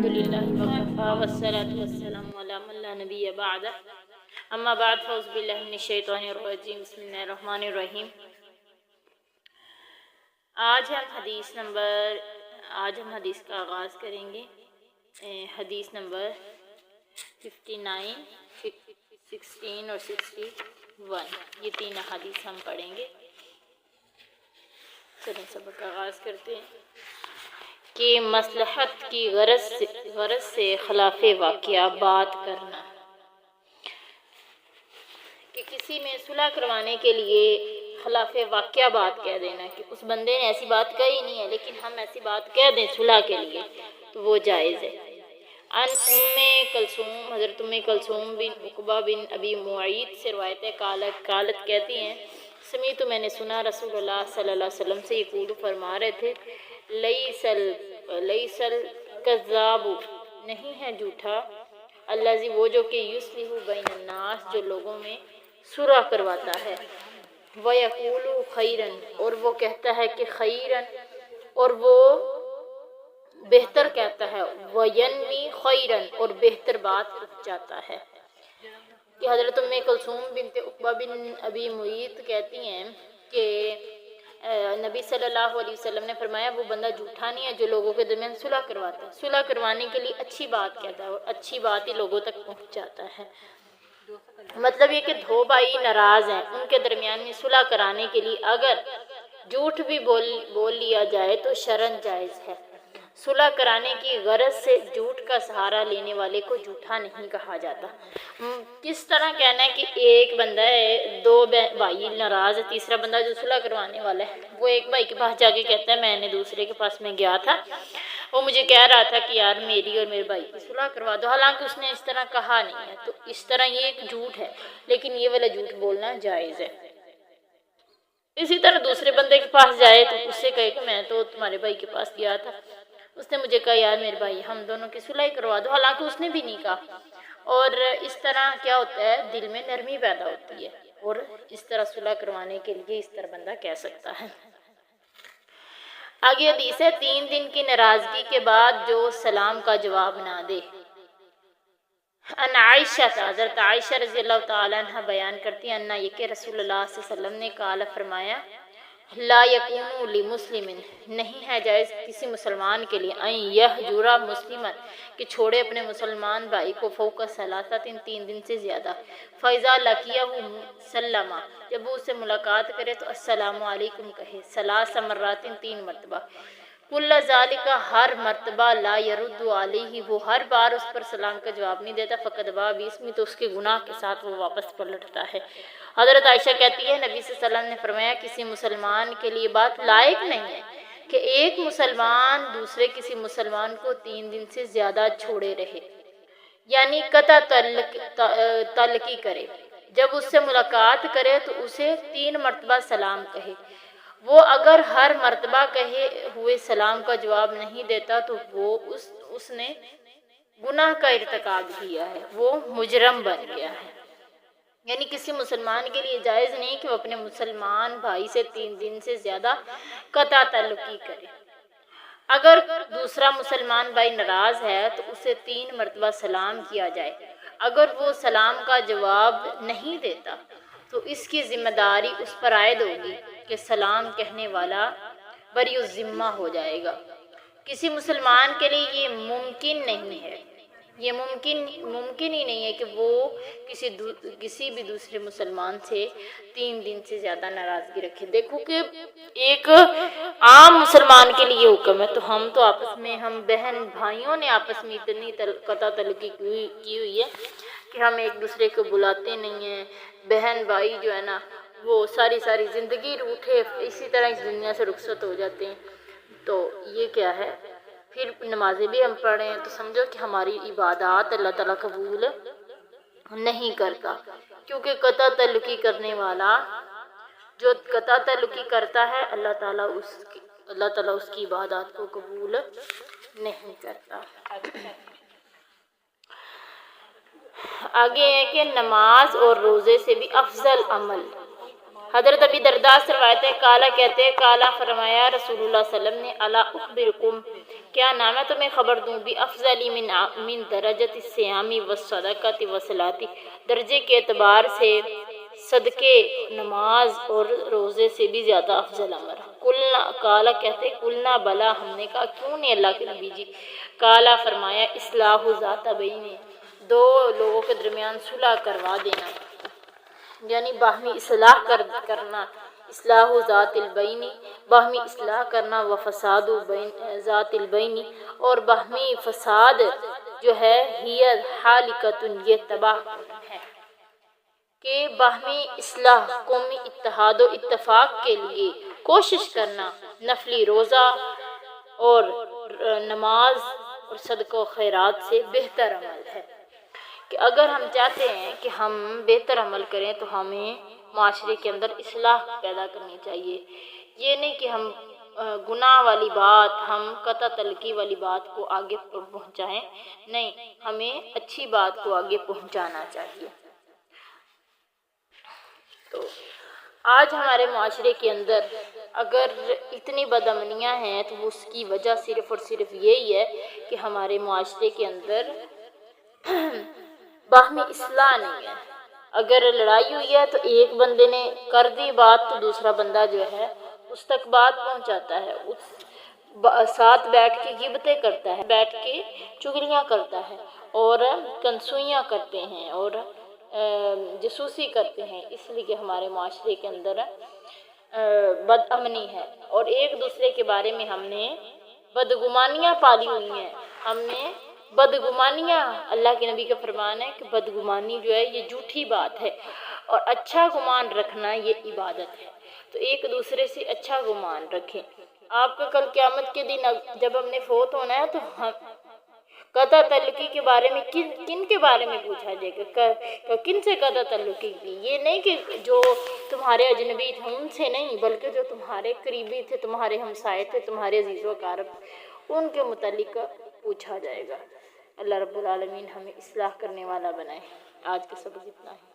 الحمدللہ وکفا والصلاة والسلام علی من لا نبی بعد اما بعد فاعوذ باللہ من الشیطان الرجیم بسم اللہ الرحمن الرحیم۔ آج ہم حدیث کا آغاز کریں گے۔ حدیث نمبر 59، 16 اور 61، یہ تین حدیث ہم پڑھیں گے۔ چلیں سبق کا آغاز کرتے ہیں کہ مصلحت کی غرض سے خلاف واقعہ بات کرنا، کہ کسی میں صلح کروانے کے لیے خلاف واقعہ بات کہہ دینا کہ اس بندے نے ایسی بات کہی نہیں ہے لیکن ہم ایسی بات کہہ دیں صلح کے لیے تو وہ جائز ہے۔ حضرت ام کلثوم بن عقبہ بن ابی معیط سے روایت ہے، قالت کہتی ہیں، سمیت میں نے سنا رسول اللہ صلی اللہ علیہ وسلم سے یقول فرما رہے تھے، لیسل کذاب نہیں ہے جھوٹا، الذی وہ جو کہ یصلح بین الناس جو لوگوں میں صلح کرواتا ہے، ویقول خیرا اور وہ کہتا ہے کہ خیرا اور وہ بہتر کہتا ہے، وینوی خیرا اور بہتر بات پہنچاتا ہے۔ کہ حضرت ام کلثوم بنت عقبہ بن ابی معیط کہتی ہیں کہ نبی صلی اللہ علیہ وسلم نے فرمایا وہ بندہ جھوٹا نہیں ہے جو لوگوں کے درمیان صلح کرواتا ہے، صلح کروانے کے لیے اچھی بات کہتا ہے اور اچھی بات ہی لوگوں تک پہنچاتا ہے۔ مطلب یہ کہ دو بھائی ناراض ہیں، ان کے درمیان میں صلح کرانے کے لیے اگر جھوٹ بھی بول لیا جائے تو شرعاً جائز ہے۔ صلح کرانے کی غرض سے جھوٹ کا سہارا لینے والے کو جھوٹا نہیں کہا جاتا۔ کس طرح کہنا ہے کہ ایک بندہ ہے، دو بھائی ناراض ہے، تیسرا بندہ جو صلح کروانے والا ہے وہ ایک بھائی کے پاس جا کے کہتا ہے میں نے دوسرے کے پاس میں گیا تھا، وہ مجھے کہہ رہا تھا کہ یار میری اور میرے بھائی کی صلح کروا دو، حالانکہ اس نے اس طرح کہا نہیں ہے، تو اس طرح یہ ایک جھوٹ ہے، لیکن یہ والا جھوٹ بولنا جائز ہے۔ اسی طرح دوسرے بندے کے پاس جائے تو اس سے کہے کہ میں تو تمہارے بھائی کے پاس گیا تھا، اس نے مجھے کہا یار میرے بھائی ہم دونوں کی صلح کروا دو، حالانکہ اس نے بھی نہیں کہا، اور اس طرح کیا ہوتا ہے دل میں نرمی پیدا ہوتی ہے، اور اس طرح صلح کروانے کے لیے اس طرح بندہ کہہ سکتا ہے۔ آگے حدیث ہے، 3 دن کی ناراضگی کے بعد جو سلام کا جواب نہ دے۔ ان عائشہ، حضرت عائشہ رضی اللہ تعالیٰ عنہ بیان کرتی ہیں، انہا یہ کہ رسول اللہ صلی اللہ علیہ وسلم نے قال فرمایا، لا یکون لمسلم نہیں ہے جائز کسی مسلمان کے لیے ان یہجر مسلما کہ چھوڑے اپنے مسلمان بھائی کو فوق ثلاثۃ 3 دن سے زیادہ، فاذا لقیہ سلم جب وہ اس سے ملاقات کرے تو السلام علیکم کہے، 3 مرات 3 مرتبہ، کل ذالک ہر مرتبہ، لا یرد علیہ وہ ہر بار اس پر سلام کا جواب نہیں دیتا، فقد باء باسم تو اس کے گناہ کے ساتھ وہ واپس پلٹتا ہے۔ حضرت عائشہ کہتی ہے نبی صلی اللہ علیہ وسلم نے فرمایا کسی مسلمان کے لیے بات لائق نہیں ہے کہ ایک مسلمان دوسرے کسی مسلمان کو 3 دن سے زیادہ چھوڑے رہے، یعنی قطع تعلقی کرے، جب اس سے ملاقات کرے تو اسے 3 مرتبہ سلام کہے، وہ اگر ہر مرتبہ کہے ہوئے سلام کا جواب نہیں دیتا تو وہ اس نے گناہ کا ارتکاب کیا ہے، وہ مجرم بن گیا ہے۔ یعنی کسی مسلمان کے لیے جائز نہیں کہ وہ اپنے مسلمان بھائی سے 3 دن سے زیادہ قطع تعلقی کرے۔ اگر دوسرا مسلمان بھائی ناراض ہے تو اسے 3 مرتبہ سلام کیا جائے، اگر وہ سلام کا جواب نہیں دیتا تو اس کی ذمہ داری اس پر عائد ہوگی کہ سلام کہنے والا بری الذمہ ہو جائے گا۔ کسی مسلمان کے لیے یہ ممکن نہیں ہے، یہ ممکن ہی نہیں ہے کہ وہ کسی بھی دوسرے مسلمان سے 3 دن سے زیادہ ناراضگی رکھے۔ دیکھو کہ ایک عام مسلمان کے لیے حکم ہے، تو ہم تو آپس میں، ہم بہن بھائیوں نے آپس میں اتنی قطع تعلقی کی ہوئی ہے کہ ہم ایک دوسرے کو بلاتے نہیں ہیں، بہن بھائی جو ہے نا وہ ساری زندگی روٹھے اسی طرح اس دنیا سے رخصت ہو جاتے ہیں، تو یہ کیا ہے، پھر نمازیں بھی ہم پڑھیں تو سمجھو کہ ہماری عبادات اللہ تعالیٰ قبول نہیں کرتا، کیونکہ قطع تعلقی کرنے والا جو قطع تعلقی کرتا ہے اللہ تعالیٰ اس کی عبادات کو قبول نہیں کرتا۔ آگے ہے کہ نماز اور روزے سے بھی افضل عمل۔ حضرت ابی درداء سے روایت ہے، کالا کہتے ہیں، کالا فرمایا رسول اللہ صلی اللہ علیہ وسلم نے، الا اخبرکم، کیا نام ہے تمہیں خبر دوں، بھی افضل من درجۃ الصیام والصدقۃ والصلاۃ، درجے کے اعتبار سے صدقے، نماز اور روزے سے بھی زیادہ افضل عمل۔ قلنا، کالا کہتے، قلنا بلا، ہم نے کہا کیوں نہیں اللہ کے نبی جی، کالا فرمایا اصلاح ذات بین، دو لوگوں کے درمیان صلح کروا دینا، یعنی باہمی اصلاح کرنا، اصلاح ذات البین، باہمی اصلاح کرنا، و فساد ذات البین، اور باہمی فساد جو ہے ہی حالکۃ، یہ تباہ ہے، کہ باہمی اصلاح، قومی اتحاد و اتفاق کے لیے کوشش کرنا، نفلی روزہ اور نماز اور صدقہ و خیرات سے بہتر عمل ہے، کہ اگر ہم چاہتے ہیں کہ ہم بہتر عمل کریں تو ہمیں معاشرے کے اندر اصلاح پیدا کرنی چاہیے، یہ نہیں کہ ہم گناہ والی بات، ہم قطع تلقی والی بات کو آگے پہنچائیں، نہیں، ہمیں اچھی بات کو آگے پہنچانا چاہیے۔ تو آج ہمارے معاشرے کے اندر اگر اتنی بدامنیاں ہیں تو اس کی وجہ صرف اور صرف یہی ہے کہ ہمارے معاشرے کے اندر باہمی اصلاح نہیں ہے۔ اگر لڑائی ہوئی ہے تو ایک بندے نے کر دی بات تو دوسرا بندہ جو ہے اس تک بات پہنچاتا ہے، اس ساتھ بیٹھ کے غیبتیں کرتا ہے، بیٹھ کے چغلیاں کرتا ہے اور کنسوئیاں کرتے ہیں اور جاسوسی کرتے ہیں، اس لیے کہ ہمارے معاشرے کے اندر بد امنی ہے اور ایک دوسرے کے بارے میں ہم نے بدگمانیاں پالی ہوئی ہیں، ہم نے بدگمانیاں، اللہ کے نبی کا فرمان ہے کہ بدگمانی جو ہے یہ جھوٹی بات ہے اور اچھا گمان رکھنا یہ عبادت ہے، تو ایک دوسرے سے اچھا گمان رکھیں۔ آپ کا کل قیامت کے دن جب ہم نے فوت ہونا ہے تو ہم قطع تعلقی کے بارے میں کن کے بارے میں پوچھا جائے گا، کن سے قطع تعلقی کی، یہ نہیں کہ جو تمہارے اجنبی تھے ان سے نہیں، بلکہ جو تمہارے قریبی تھے، تمہارے ہمسائے تھے، تمہارے عزیز و اقارب، ان کے متعلق پوچھا جائے گا۔ اللہ رب العالمین ہمیں اصلاح کرنے والا بنائے۔ آج کا سبق اتنا ہے۔